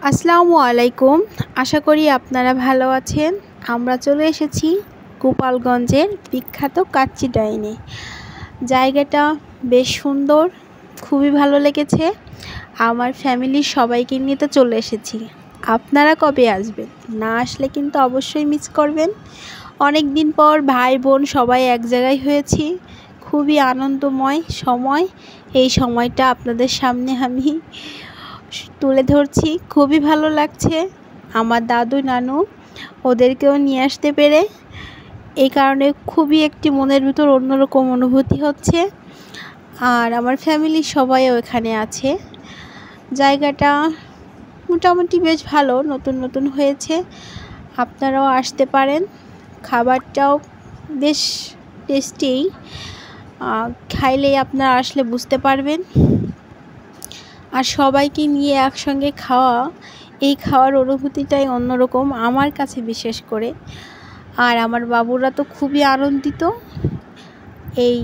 আসসালামু আলাইকুম। আশা করি আপনারা ভালো আছেন। আমরা চলে এসেছি গোপালগঞ্জের বিখ্যাত কাচ্চি ডাইনে। জায়গাটা বেশ সুন্দর, খুবই ভালো লেগেছে। আমার ফ্যামিলির সবাইকে নিয়ে তো চলে এসেছি। আপনারা কবে আসবেন? না আসলে কিন্তু অবশ্যই মিস করবেন। অনেক দিন পর ভাই বোন সবাই এক জায়গায় হয়েছি। খুবই আনন্দময় সময়। এই সময়টা আপনাদের সামনে আমি তুলে ধরছি। খুবই ভালো লাগছে। আমার দাদু নানু ওদেরকেও নিয়ে আসতে পেরে এই কারণে খুবই একটি মনের ভিতর অন্যরকম অনুভূতি হচ্ছে। আর আমার ফ্যামিলির সবাইও এখানে আছে। জায়গাটা মোটামুটি বেশ ভালো, নতুন নতুন হয়েছে। আপনারাও আসতে পারেন। খাবারটাও বেশ টেস্টি। খাইলেই আপনারা আসলে বুঝতে পারবেন। আর সবাইকে নিয়ে একসঙ্গে খাওয়া, এই খাওয়ার অনুভূতিটাই অন্যরকম আমার কাছে বিশেষ করে। আর আমার বাবুরা তো খুবই আনন্দিত। এই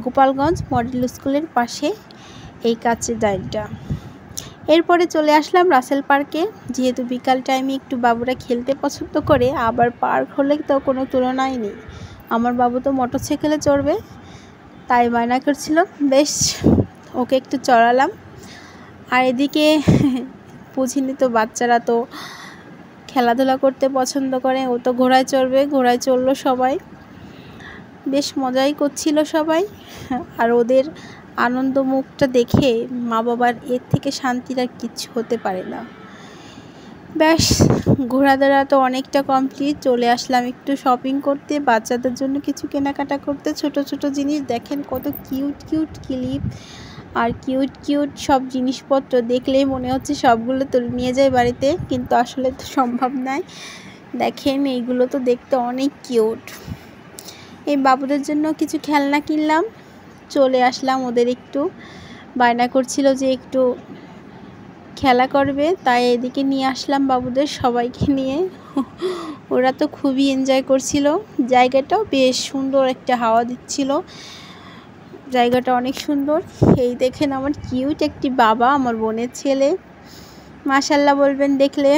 গোপালগঞ্জ মডেল স্কুলের পাশে এই কাচ্চি ডাইনটা। এরপরে চলে আসলাম রাসেল পার্কে। যেহেতু বিকাল টাইমে একটু বাবুরা খেলতে পছন্দ করে, আবার পার্ক হলে তো কোনো তুলনাই নেই। আমার বাবু তো মোটরসাইকেলে চড়বে, তাই বায়না করছিল, বেশ ওকে একটু চড়ালাম। আর এদিকে বুঝিনি তো, বাচ্চারা তো খেলাধুলা করতে পছন্দ করে। ও তো ঘোড়ায় চড়বে, ঘোড়ায় চড়লো সবাই। বেশ মজাই করছিল সবাই। আর ওদের আনন্দ মুখটা দেখে মা বাবার এর থেকে শান্তির আর কিচ্ছু হতে পারে না। ব্যাস ঘোরাধরা তো অনেকটা কমপ্লিট। চলে আসলাম একটু শপিং করতে, বাচ্চাদের জন্য কিছু কেনাকাটা করতে। ছোট ছোট জিনিস দেখেন, কত কিউট কিউট ক্লিপ আর কিউট কিউট সব জিনিসপত্র দেখলেই মনে হচ্ছে সবগুলো তুলে নিয়ে যায় বাড়িতে, কিন্তু আসলে তো সম্ভব নয়। দেখেন এইগুলো তো দেখতে অনেক কিউট। এই বাবুদের জন্য কিছু খেলনা কিনলাম। চলে আসলাম, ওদের একটু বায়না করছিল যে একটু খেলা করবে, তাই এদিকে নিয়ে আসলাম বাবুদের সবাইকে নিয়ে। ওরা তো খুবই এনজয় করছিল। জায়গাটাও বেশ সুন্দর, একটা হাওয়া দিচ্ছিল। জায়গাটা অনেক সুন্দর। এই দেখেন আমার কিউট একটি বাবা, আমার বোনের ছেলে। মাশাল্লাহ বলবেন দেখলে।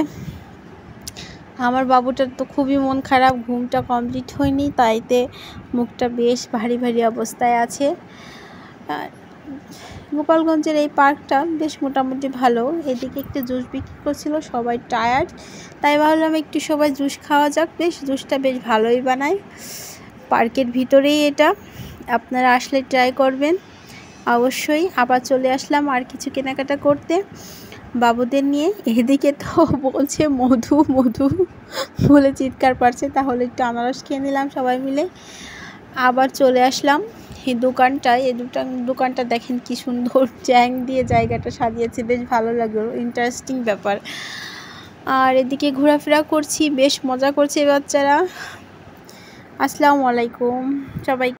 আমার বাবুটার তো খুবই মন খারাপ, ঘুমটা কমপ্লিট হয়নি, তাইতে মুখটা বেশ ভারী ভারী অবস্থায় আছে। গোপালগঞ্জের এই পার্কটা বেশ মোটামুটি ভালো। এদিকে একটু জুস বিক্রি করছিল, সবাই টায়ার্ড, তাই ভাবলাম একটু সবাই জুস খাওয়া যাক। বেশ জুসটা বেশ ভালোই বানায়। পার্কের ভিতরেই এটা, আপনারা আসলে ট্রাই করবেন অবশ্যই। আবার চলে আসলাম আর কিছু কেনাকাটা করতে বাবুদের নিয়ে। এদিকে তো বলছে মধু মধু বলে চিৎকার পারছে, তাহলে একটু আনারস খেয়ে নিলাম সবাই মিলে। আবার চলে আসলাম এই দোকানটায়। এই দোকানটা দেখেন কি সুন্দর চ্যাং দিয়ে জায়গাটা সাজিয়েছে, বেশ ভালো লাগলো, ইন্টারেস্টিং ব্যাপার। আর এদিকে ঘোরাফেরা করছি, বেশ মজা করছে বাচ্চারা। আসসালামু আলাইকুম সবাই।